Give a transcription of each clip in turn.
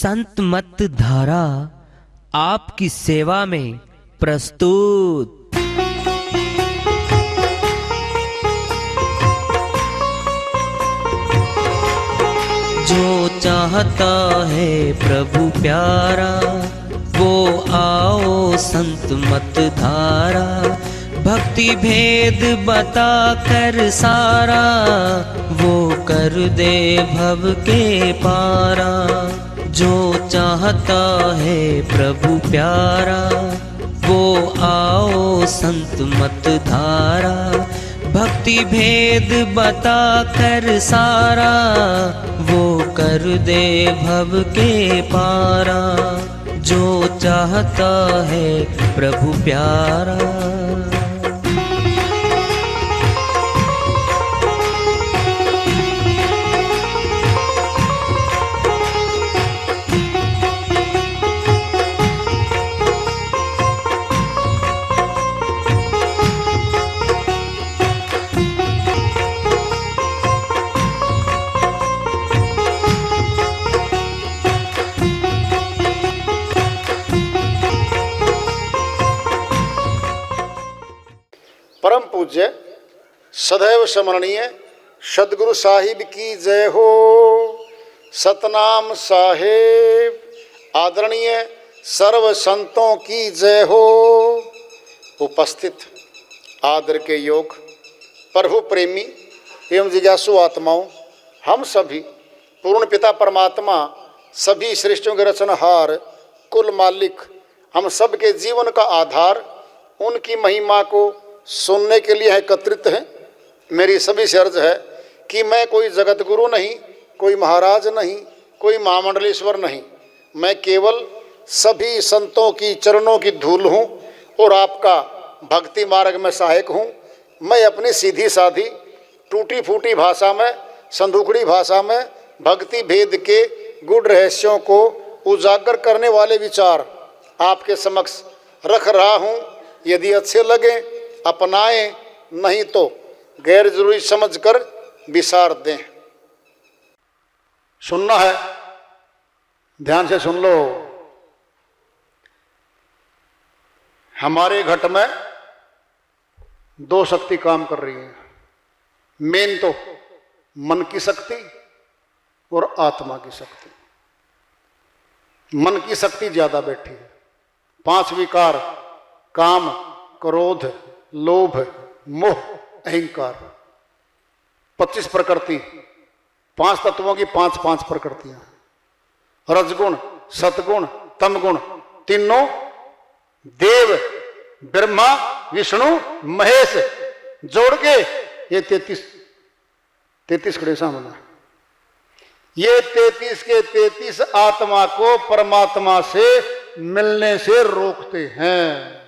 संत मत धारा आपकी सेवा में प्रस्तुत। जो चाहता है प्रभु प्यारा वो आओ संत मत धारा, भक्ति भेद बता कर सारा वो कर दे भव के पारा। जो चाहता है प्रभु प्यारा वो आओ संत मत धारा, भक्ति भेद बता कर सारा वो कर दे भव के पारा। जो चाहता है प्रभु प्यारा। परम पूज्य सदैव स्मरणीय सदगुरु साहिब की जय हो। सतनाम साहेब आदरणीय सर्व संतों की जय हो। उपस्थित आदर के योग प्रभु प्रेमी एवं जिज्ञासु आत्माओं, हम सभी पूर्ण पिता परमात्मा सभी सृष्टियों के रचनहार कुल मालिक हम सब के जीवन का आधार उनकी महिमा को सुनने के लिए एकत्रित हैं। मेरी सभी से अर्ज है कि मैं कोई जगत गुरु नहीं, कोई महाराज नहीं, कोई महामंडलेश्वर नहीं, मैं केवल सभी संतों की चरणों की धूल हूँ और आपका भक्ति मार्ग में सहायक हूँ। मैं अपनी सीधी साधी टूटी फूटी भाषा में, संदूकड़ी भाषा में भक्ति भेद के गुड़ रहस्यों को उजागर करने वाले विचार आपके समक्ष रख रहा हूँ। यदि अच्छे लगे अपनाएं, नहीं तो गैर जरूरी समझकर विसार दें। सुनना है, ध्यान से सुन लो। हमारे घट में दो शक्ति काम कर रही है। मेन तो मन की शक्ति और आत्मा की शक्ति। मन की शक्ति ज्यादा बैठी है। 5 विकार काम, क्रोध, लोभ, मोह, अहंकार, 25 प्रकृति, 5 तत्वों की 5 प्रकृतियां, रजगुण, सतगुण, तमगुण, तीनों देव, ब्रह्मा, विष्णु, महेश जोड़ के ये 33 खड़े सामने। ये 33 के 33 आत्मा को परमात्मा से मिलने से रोकते हैं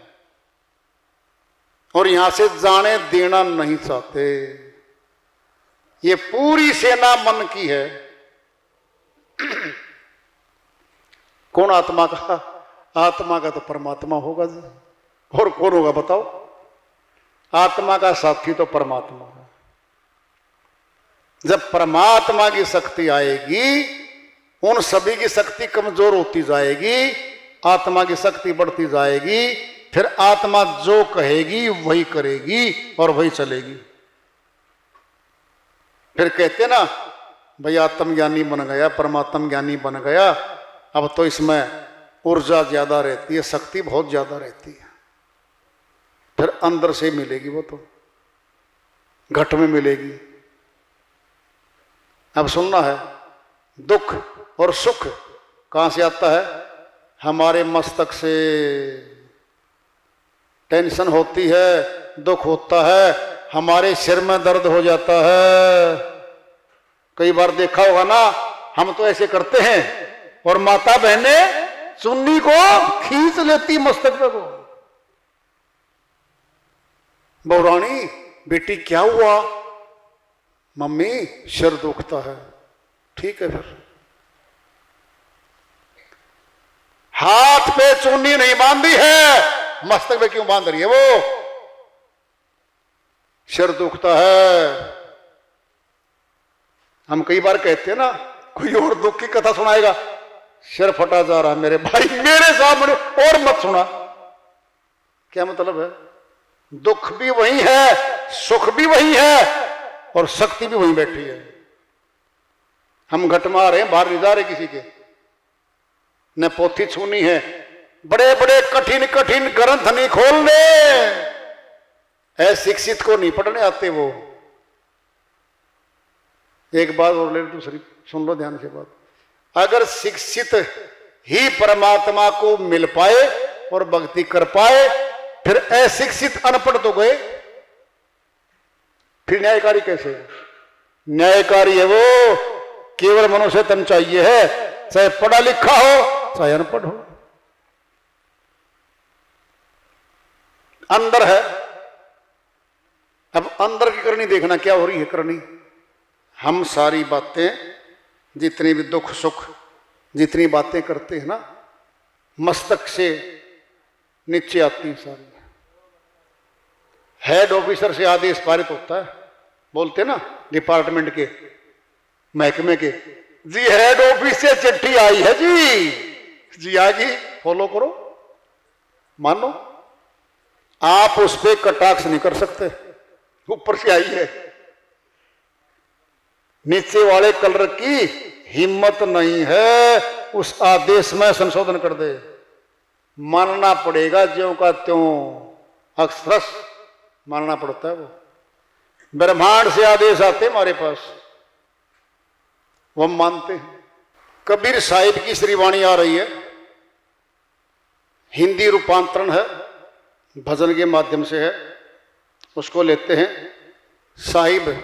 और यहां से जाने देना नहीं चाहते। ये पूरी सेना मन की है। कौन आत्मा का? आत्मा का तो परमात्मा होगा जी, और कौन होगा बताओ? आत्मा का साथी तो परमात्मा है। जब परमात्मा की शक्ति आएगी उन सभी की शक्ति कमजोर होती जाएगी, आत्मा की शक्ति बढ़ती जाएगी। फिर आत्मा जो कहेगी वही करेगी और वही चलेगी। फिर कहते ना भाई आत्मज्ञानी बन गया, परमात्म ज्ञानी बन गया, अब तो इसमें ऊर्जा ज्यादा रहती है, शक्ति बहुत ज्यादा रहती है। फिर अंदर से मिलेगी, वो तो घट में मिलेगी। अब सुनना है, दुख और सुख कहां से आता है? हमारे मस्तक से। टेंशन होती है, दुख होता है, हमारे सिर में दर्द हो जाता है। कई बार देखा होगा ना, हम तो ऐसे करते हैं और माता बहनें चुन्नी को खींच लेती मस्तक पे को। बहुरानी बेटी क्या हुआ? मम्मी सिर दुखता है। ठीक है, फिर हाथ पे चुन्नी नहीं बांधी है, मस्तक में क्यों बांध रही है? वो सिर दुखता है। हम कई बार कहते हैं ना, कोई और दुख की कथा सुनाएगा, सिर फटा जा रहा मेरे भाई, मेरे सामने और मत सुना। क्या मतलब है? दुख भी वही है, सुख भी वही है, और शक्ति भी वहीं बैठी है। हम घट मार रहे हैं, बाहर नहीं जा रहे किसी के, न पोथी छूनी है, बड़े बड़े कठिन कठिन ग्रंथ नहीं खोलने, शिक्षित को नहीं पढ़ने आते वो। एक बात और ले, दूसरी सुन लो ध्यान से बात। अगर शिक्षित ही परमात्मा को मिल पाए और भक्ति कर पाए, फिर अशिक्षित अनपढ़ तो गए, फिर न्यायकारी कैसे? न्यायकारी है वो केवल मनुष्य तन चाहिए है, चाहे पढ़ा लिखा हो चाहे अनपढ़ हो। अंदर है, अब अंदर की करनी देखना क्या हो रही है करनी। हम सारी बातें, जितनी भी दुख सुख जितनी बातें करते हैं ना, मस्तक से नीचे आती हैं सारी। हेड ऑफिसर से आदेश पारित होता है, बोलते ना डिपार्टमेंट के महकमे के, जी हेड ऑफिस से चिट्ठी आई है जी आ गई, फॉलो करो, मानो। आप उस पर कटाक्ष नहीं कर सकते, ऊपर से आई है। नीचे वाले कलर की हिम्मत नहीं है उस आदेश में संशोधन कर दे, मानना पड़ेगा ज्यों का त्यों, अक्षरश मानना पड़ता है वो। ब्रह्मांड से आदेश आते हमारे पास, वो हम मानते हैं। कबीर साहिब की श्रीवाणी आ रही है, हिंदी रूपांतरण है, भजन के माध्यम से है, उसको लेते हैं। साहिब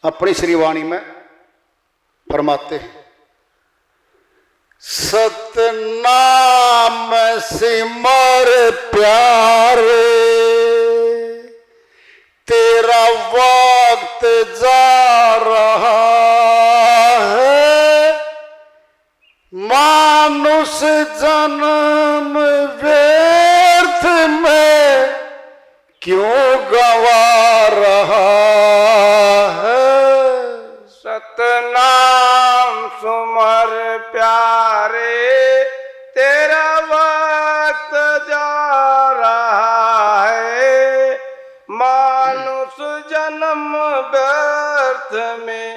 अपनी श्रीवाणी में फरमाते हैं, सतनाम सिमर प्यारे, तेरा वक्त जा रहा है, मानुष जन्म व्यर्थ में क्यों गवा रहा है। सतनाम सुमर प्यारे, तेरा वक्त जा रहा है, मानुष जन्म व्यर्थ में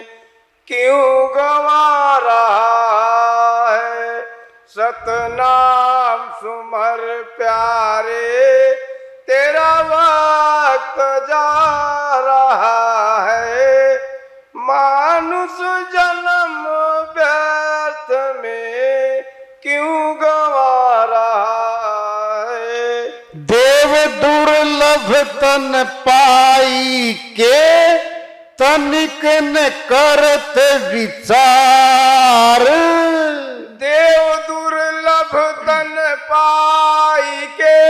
क्यों गवा रहा है। सतनाम सुमर प्यारे, तेरा वक्त जा रहा है, मानुष जन्म व्यर्थ में क्यों गवा रहा है। देव दुर्लभ तन पाई के, तनिक न करत विचार। देव दुर्लभ तन पाई के,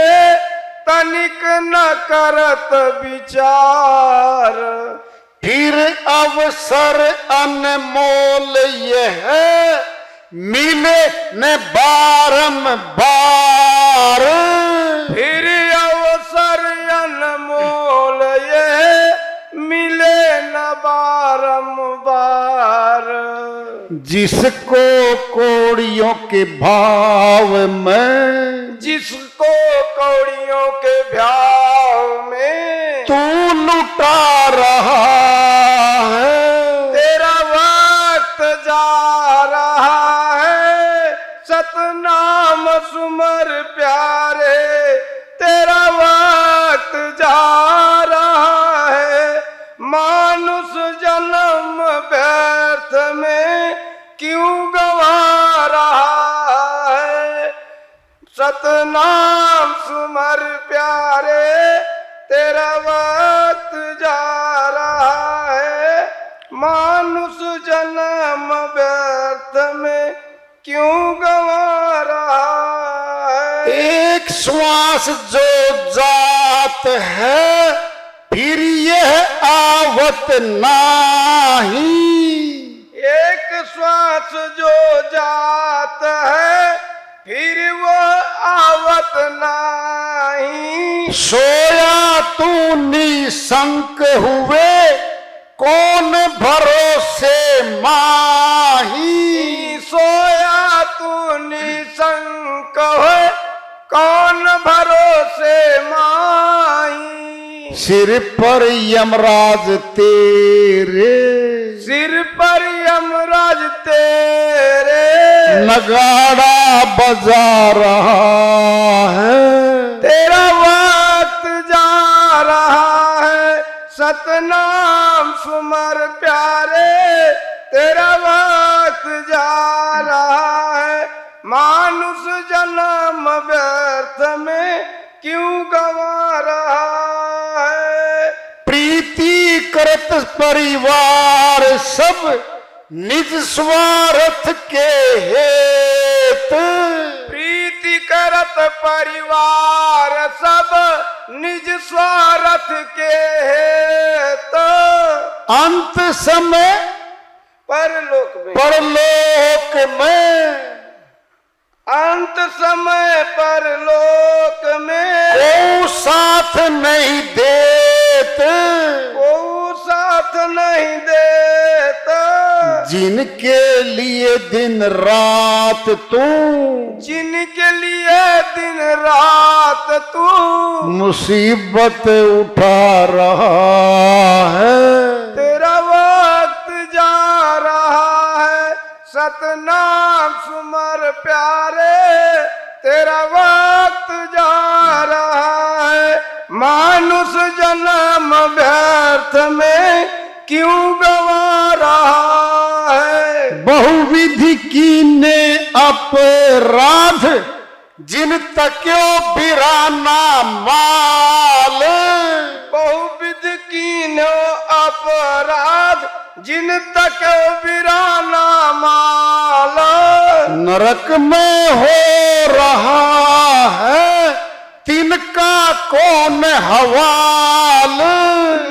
तनिक न करत विचार। फिर अवसर अनमोल यह मिले न बारंबार। फिर अवसर अनमोल यह मिले न बारंबार। जिसको कौड़ियों के भाव में, जिसको कौड़ियों के भाव में तू लुटा रहा है, तेरा वक्त जा रहा है। सतनाम सुमर प्यारे, तेरा वक्त जा रहा है, मानुष जन्म व्यर्थ में क्यों गवा रहा है। सतनाम सुमर प्यारे, तेरा वक्त जा रहा है, मानुष जन्म व्यर्थ में क्यों गवा रहा है। एक श्वास जो जात है, फिर यह आवत नाही। एक श्वास जो जात है, फिर वो आवत नहीं। सोया तू निशंक हुए, कौन भरोसे माही। सोया से माही। सिर पर यमराज तेरे, सिर पर यमराज तेरे, नगाड़ा बजा रहा है। तेरा वक्त जा रहा है, सतनाम सुमर प्यारे, तेरा वक्त जा रहा है। मानुष जन्म व्यर्थ में क्यों गंवा रहा है। प्रीति करत परिवार सब निज स्वार्थ के हेत। प्रीति करत परिवार सब निज स्वार्थ के हेत। अंत समय परलोक में, अंत समय परलोक में, को साथ नहीं देते, को साथ नहीं देता। जिनके लिए दिन रात तू, जिनके लिए दिन रात तू मुसीबत उठा रहा है। तेरा वक्त जा रहा है, सतनाम सुमर प्यारे, तेरा वक्त जा रहा है। मानुष जन्म व्यर्थ में क्यों गंवा रहा है। बहुविधि कीने अपराध, जिन तक्यो बिराना माल। बहुविध कीनो अपराध, जिन तक बिराना माल। नरक में हो रहा है तिनका कौन हवाल।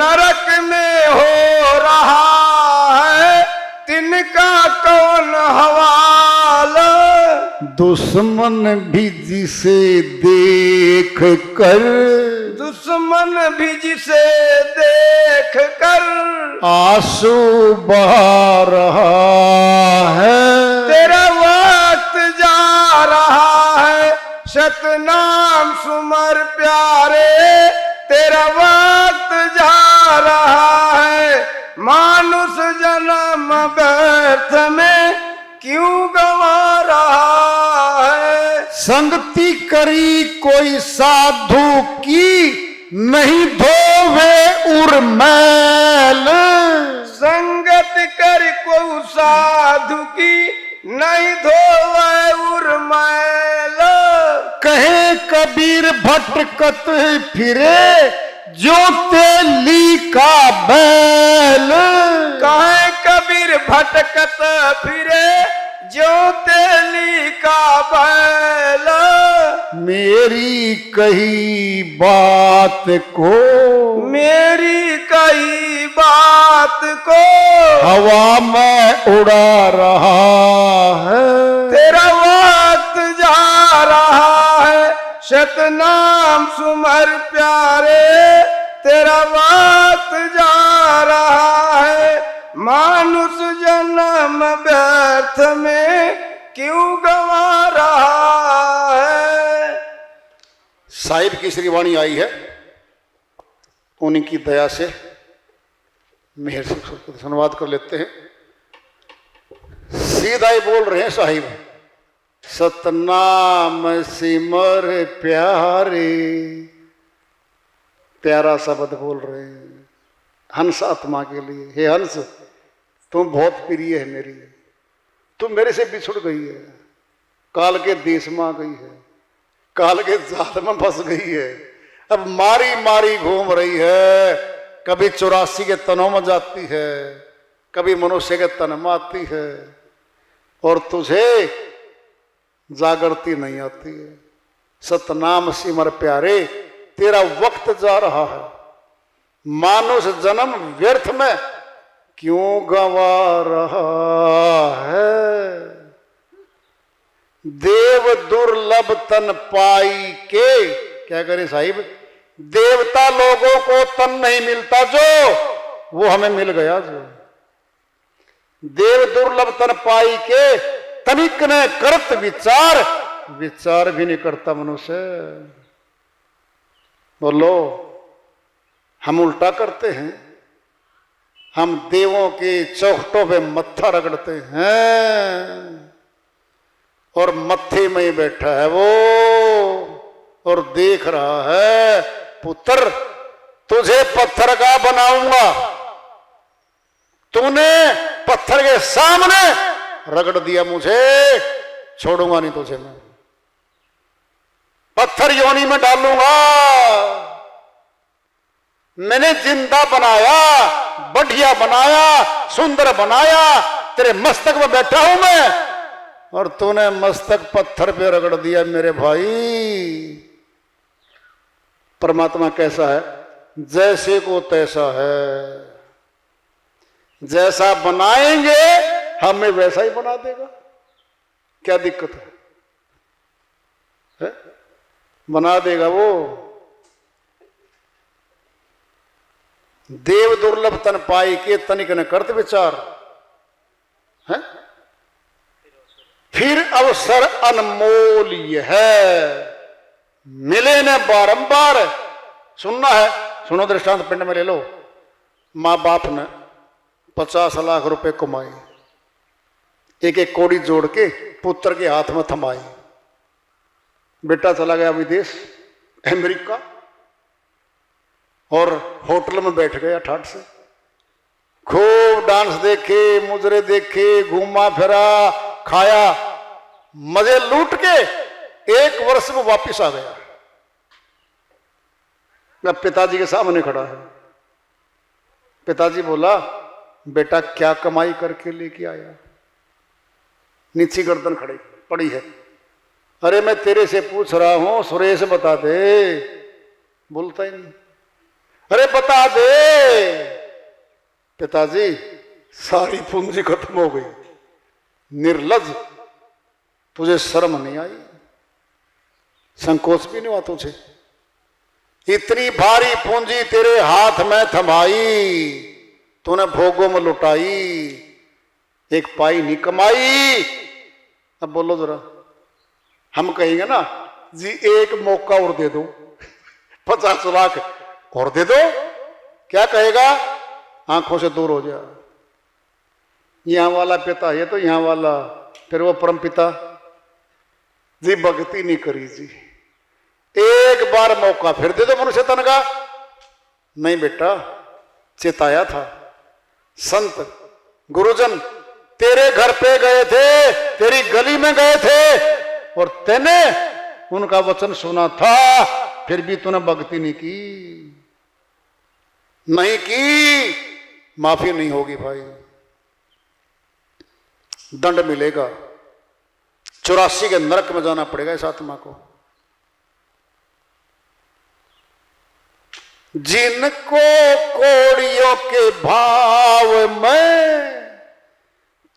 नरक में हो रहा है तिनका कौन हवाल। दुश्मन भी जिसे देख कर, दुश्मन भी जिसे देख कर आंसू बहा रहा है। तेरा वक्त जा रहा है, सतनाम सुमर प्यारे, तेरा वक्त जा रहा है। मानुष जन्म व्यर्थ में क्यों गंवा रहा है। संगति करी कोई साधु की, नहीं धोवे उर्मैल। संगत कर को साधु की, नहीं धोवे उर्मैल। कहे कबीर भटकत फिरे, जो तेली का बैल। कहे कबीर भटकत फिरे, जो तेली का बैल। मेरी कही बात को, मेरी कही बात को हवा में उड़ा रहा है। तेरा वक्त जा रहा है, सतनाम सुमर प्यारे, तेरा वक्त जा रहा है। मानुष जन्म व्यर्थ में क्यों गंवा रहा है। साहिब की श्री वाणी आई है, उनकी दया से मेहर से धन्यवाद कर लेते हैं। सीधा ही बोल रहे हैं साहिब, सतनाम सिमर प्यारे। प्यारा शब्द बोल रहे हैं हंस आत्मा के लिए। हे हंस, तुम बहुत प्रिय है मेरी, तुम मेरे से बिछुड़ गई है, काल के देश में आ गई है, काल के जाल में फंस गई है, अब मारी मारी घूम रही है। कभी 84 के तनों में जाती है, कभी मनुष्य के तन में आती है, और तुझे जागृति नहीं आती है। सतनाम सिमर प्यारे, तेरा वक्त जा रहा है, मानुष जन्म व्यर्थ में क्यों गंवा रहा है। देव दुर्लभ तन पाई के, क्या करें साहिब, देवता लोगों को तन नहीं मिलता जो, वो हमें मिल गया जो। देव दुर्लभ तन पाई के, तनिक ने करत विचार, विचार भी नहीं करता मनुष्य। बोलो, हम उल्टा करते हैं, हम देवों के चौखटों पे मत्था रगड़ते हैं और मत्थे में ही बैठा है वो और देख रहा है, पुत्र तुझे पत्थर का बनाऊंगा, तूने पत्थर के सामने रगड़ दिया मुझे, छोड़ूंगा नहीं तुझे, मैं पत्थर योनि में डालूंगा। मैंने जिंदा बनाया, बढ़िया बनाया, सुंदर बनाया, तेरे मस्तक में बैठा हूं मैं और तूने मस्तक पत्थर पे रगड़ दिया मेरे भाई। परमात्मा कैसा है? जैसे को तैसा है, जैसा बनाएंगे हमें वैसा ही बना देगा। क्या दिक्कत है? बना देगा वो। देव दुर्लभ तन पाई के तनिक न करत विचार है, फिर अवसर अनमोल है, मिले न बारंबार। सुनना है, सुनो दृष्टांत पिंड में ले लो। माँ बाप ने 50 लाख रुपए कमाए, एक एक कौड़ी जोड़ के पुत्र के हाथ में थमाई। बेटा चला गया विदेश, अमेरिका, और होटल में बैठ गया ठाट से, खूब डांस देखे, मुजरे देखे, घूमा फिरा, खाया, मजे लूट के 1 वर्ष में वापिस आ गया। मैं पिताजी के सामने खड़ा है। पिताजी बोला, बेटा क्या कमाई करके लेके आया? नीची गर्दन खड़ी पड़ी है। अरे मैं तेरे से पूछ रहा हूं, सुरेश बता दे। बोलता ही नहीं। अरे बता दे। पिताजी सारी पूंजी खत्म हो गई। निर्लज, तुझे शर्म नहीं आई? संकोच भी नहीं हुआ तुझे? इतनी भारी पूंजी तेरे हाथ में थमाई, तूने भोगों में लुटाई, एक पाई नहीं कमाई। अब बोलो जरा, हम कहेंगे ना जी एक मौका और दे दो, 50 लाख और दे दो, क्या कहेगा? आंखों से दूर हो जा। यहां वाला पिता है तो यहां वाला, फिर वो परम पिता जी भक्ति नहीं करी जी, एक बार मौका फिर दे दो मनुष्य तन का। नहीं बेटा, चेताया था संत गुरुजन, तेरे घर पे गए थे, तेरी गली में गए थे और तूने उनका वचन सुना था, फिर भी तूने भक्ति नहीं की। नहीं की, माफी नहीं होगी भाई, दंड मिलेगा। 84 के नरक में जाना पड़ेगा इस आत्मा को। जिनको कोड़ियों के भाव में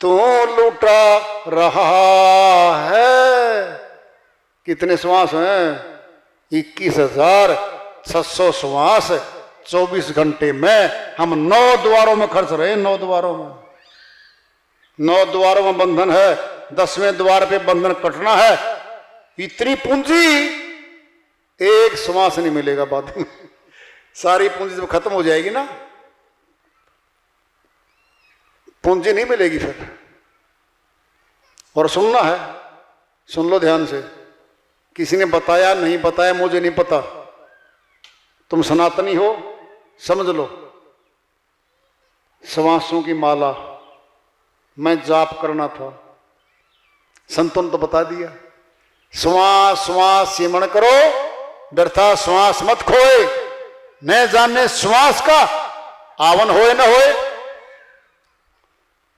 तू लुटा रहा है। कितने श्वास हैं? 21,600 श्वास 24 घंटे में हम 9 द्वारों में खर्च रहे हैं। 9 द्वारों में, 9 द्वारों में बंधन है, 10वें द्वार पे बंधन कटना है। इतनी पूंजी एक श्वास नहीं मिलेगा बाद में। सारी पूंजी जब खत्म हो जाएगी ना, पूंजी नहीं मिलेगी फिर। और सुनना है, सुन लो ध्यान से। किसी ने बताया नहीं बताया मुझे नहीं पता, तुम सनातनी हो समझ लो। श्वासों की माला मैं जाप करना था, संतों ने तो बता दिया। श्वास श्वास सिमरण करो, व्यर्था श्वास मत खोए, न जाने श्वास का आवन होए न होए।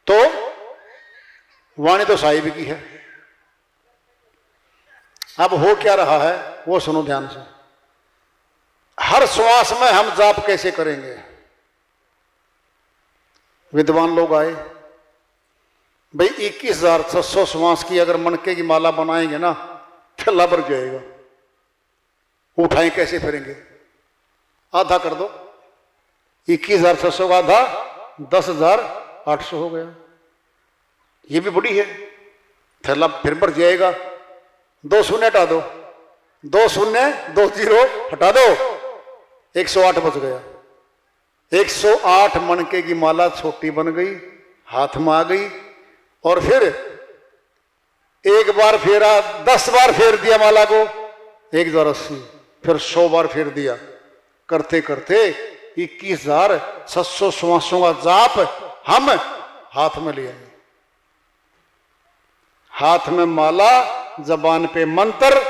तो वाणी तो साहिब की है। अब हो क्या रहा है वो सुनो ध्यान से। हर श्वास में हम जाप कैसे करेंगे? विद्वान लोग आए, भाई 21,600 श्वास की अगर मनके की माला बनाएंगे ना, ठल्ला भर जाएगा। उठाएं कैसे फिरेंगे? आधा कर दो, 21,600 का आधा 10,800 हो गया। ये भी बड़ी है, थैला फिर भर जाएगा। 2 शून्य हटा दो, 2 शून्य 2 0 हटा दो, 108 बज गया। 108 मनके की माला छोटी बन गई, हाथ में आ गई। और फिर एक बार फेरा, 10 बार फेर दिया माला को, 1,80, फिर 100 बार फेर दिया। करते करते 21,700 श्वासों का जाप हम हाथ में ले आए। हाथ में माला, जबान पे मंत्र,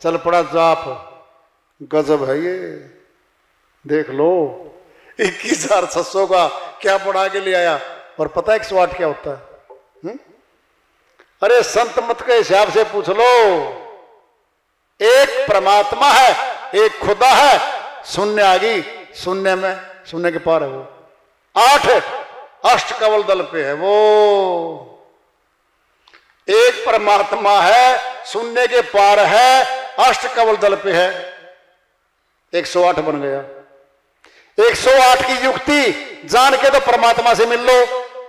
चल पड़ा जाप। गजब है ये, देख लो 21,700 का क्या पढ़ा के ले आया। और पता है 108 क्या होता है? अरे संत मत के हिसाब से पूछ लो। एक परमात्मा है, एक खुदा है, शून्य आ गई, शून्य में शून्य के पार है वो। 8 अष्ट कवल दल पे है वो। एक परमात्मा है, शून्य के पार है, अष्ट कवल दल पे है। 108 बन गया। 108 की युक्ति जान के तो परमात्मा से मिल लो,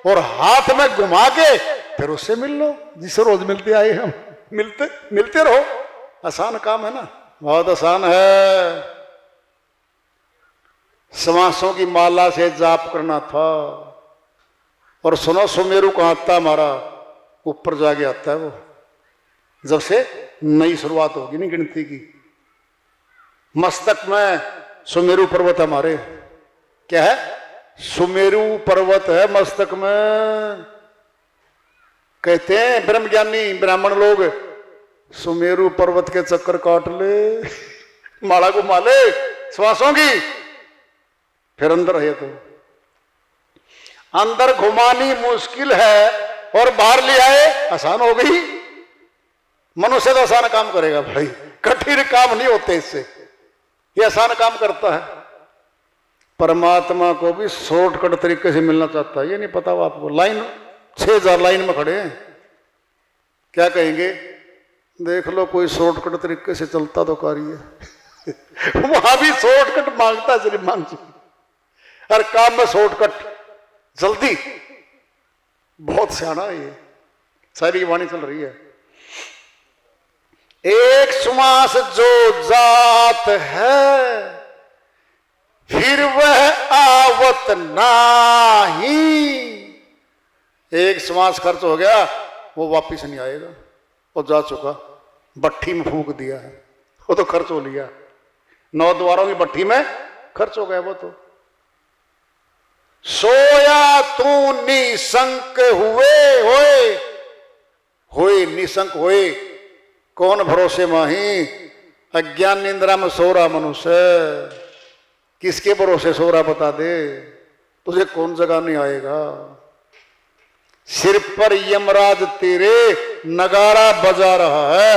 और हाथ में घुमा के फिर उससे मिल लो जिससे रोज मिलते आए हम। मिलते रहो। आसान काम है ना, बहुत आसान है। श्वासों की माला से जाप करना था। और सुनो, सुमेरु कहाँ आता हमारा? ऊपर जाके आता है वो, जब से नई शुरुआत होगी नहीं गिनती की। मस्तक में सुमेरु पर्वत हमारे, क्या है? सुमेरु पर्वत है मस्तक में। कहते हैं ब्रह्मज्ञानी ब्राह्मण लोग, सुमेरु पर्वत के चक्कर काट ले, माला को माले श्वासों की, फिर अंदर है। तो अंदर घुमानी मुश्किल है और बाहर ले आए आसान हो गई। मनुष्य तो आसान काम करेगा भाई, कठिन काम नहीं होते इससे, ये आसान काम करता है। परमात्मा को भी शॉर्टकट तरीके से मिलना चाहता है। ये नहीं पता वो आपको? लाइन 6,000 लाइन में खड़े हैं, क्या कहेंगे? देख लो कोई शॉर्टकट तरीके से चलता तो कारी है। वहां भी शॉर्टकट मांगता है, मांग हर काम में शॉर्टकट, जल्दी। बहुत सियाना है ये। शायरी की वाणी चल रही है। एक श्वास जो जात है, फिर वह आवत नाही। एक श्वास खर्च हो गया, वो वापिस नहीं आएगा, वो जा चुका। भट्ठी में फूंक दिया है, वो तो खर्च हो लिया। 9 द्वारों की भट्ठी में खर्च हो गया वो तो। सोया तू निशंक होए निशंक होए, कौन भरोसे माही? अज्ञान निंद्रा में सो रहा मनुष्य, किसके भरोसे सो रहा बता दे, तुझे कौन जगह नहीं आएगा। सिर पर यमराज तेरे नगाड़ा बजा रहा है।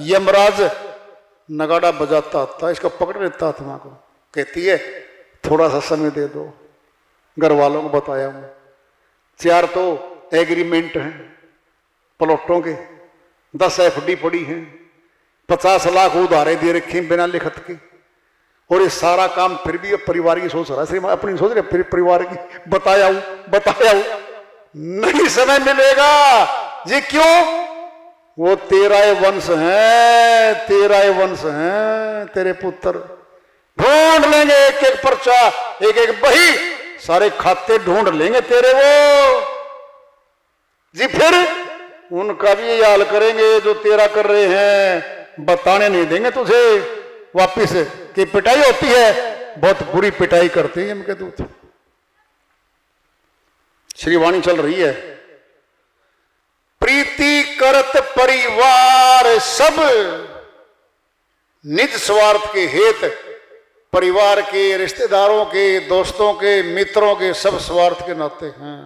यमराज नगाड़ा बजाता था, इसको पकड़ लेता आत्मा को। कहती है थोड़ा सा समय दे दो। घर वालों को बताया हूं, 4 तो एग्रीमेंट हैं प्लॉटों के, 10 FD पड़ी हैं, 50 लाख उधारे दे रखे बिना लिखत के। और ये सारा काम फिर भी परिवार की सोच रहा है, अपनी सोच रहे, फिर परिवार की बताया हूं नहीं समय मिलेगा जी। क्यों? वो तेरा वंश है, तेरे पुत्र। ढूंढ लेंगे एक एक पर्चा, एक एक बही, सारे खाते ढूंढ लेंगे तेरे वो जी। फिर उनका भी ये हाल करेंगे जो तेरा कर रहे हैं, बताने नहीं देंगे तुझे वापिस। कि पिटाई होती है, बहुत बुरी पिटाई करते हैं इनके दूत। श्रीवाणी चल रही है। प्रीति करत परिवार सब, निज स्वार्थ के हेत। परिवार के, रिश्तेदारों के, दोस्तों के, मित्रों के, सब स्वार्थ के नाते हैं।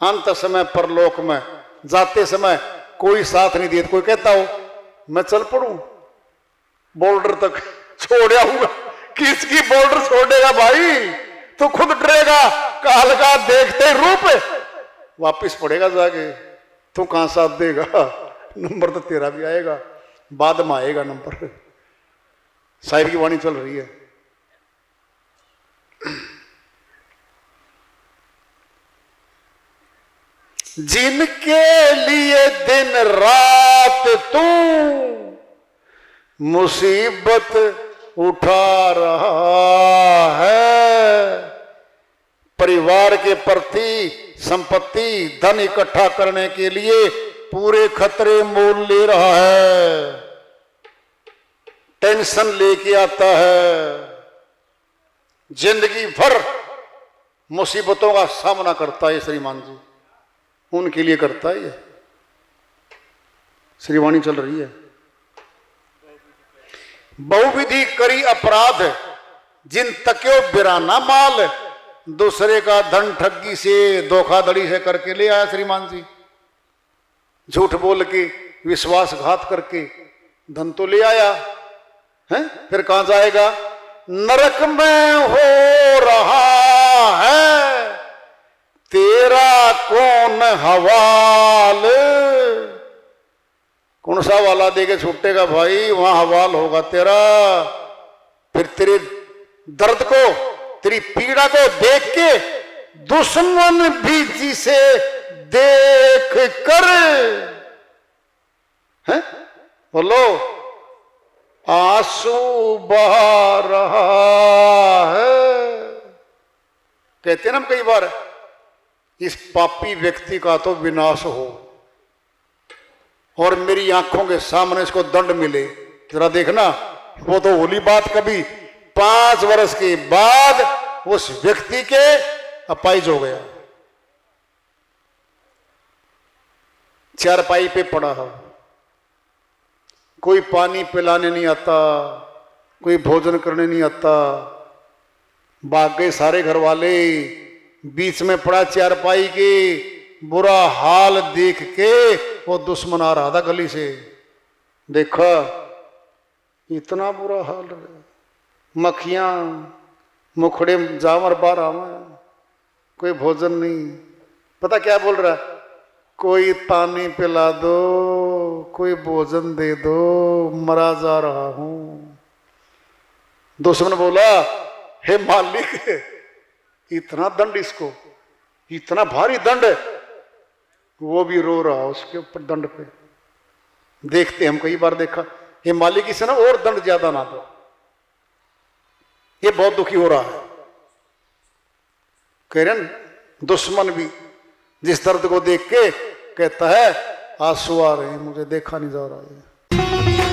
अंत समय परलोक में जाते समय कोई साथ नहीं दिए। कोई कहता हो मैं चल पड़ूं बॉर्डर तक, छोड़ आऊंगा। किसकी बॉर्डर छोड़ेगा भाई? तो खुद डरेगा, काल का देखते रूप वापिस पड़ेगा जाके। तू कहां साथ देगा? नंबर तो तेरा भी आएगा, बाद में आएगा नंबर। शायरी की वाणी चल रही है। जिनके लिए दिन रात तू मुसीबत उठा रहा है। परिवार के प्रति संपत्ति धन इकट्ठा करने के लिए पूरे खतरे मोल ले रहा है, टेंशन लेके आता है, जिंदगी भर मुसीबतों का सामना करता है श्रीमान जी, उनके लिए करता है। ये श्रीवाणी चल रही है। बहुविधि करी अपराध जिन तक्यो बिराना माल, दूसरे का धन ठगी से धोखाधड़ी से करके ले आया श्रीमान जी, झूठ बोल के विश्वासघात करके धन तो ले आया है, फिर कहां जाएगा? नरक में हो रहा है तेरा कौन हवाल। कौन सा वाला दे के छूटेगा भाई, वहां हवाल होगा तेरा। फिर तेरे दर्द को, तेरी पीड़ा को देख के दुश्मन भी जिसे देख कर, हैं बोलो, आंसू बहा रहा है। कहते हैं ना हम कई बार, इस पापी व्यक्ति का तो विनाश हो और मेरी आंखों के सामने इसको दंड मिले। जरा देखना, वो तो होली बात कभी 5 वर्ष के बाद उस व्यक्ति के अपाइज हो गया, चारपाई पे पड़ा है, कोई पानी पिलाने नहीं आता, कोई भोजन करने नहीं आता, भाग गए सारे घर वाले, बीच में पड़ा चारपाई के। बुरा हाल देख के वो दुश्मन आ रहा था गली से, देखा इतना बुरा हाल, मक्खियां मुखड़े जामर बार आवा, कोई भोजन नहीं। पता क्या बोल रहा है? कोई पानी पिला दो, कोई भोजन दे दो, मरा जा रहा हूं। दुश्मन बोला, हे मालिक इतना दंड इसको, इतना भारी दंड। वो भी रो रहा उसके ऊपर दंड पे। देखते हम कई बार देखा, हे मालिक इसे ना और दंड ज्यादा ना दो, ये बहुत दुखी हो रहा है। कह रहे दुश्मन भी जिस दर्द को देख के कहता है आंसू आ रहे हैं मुझे, देखा नहीं जा रहा है।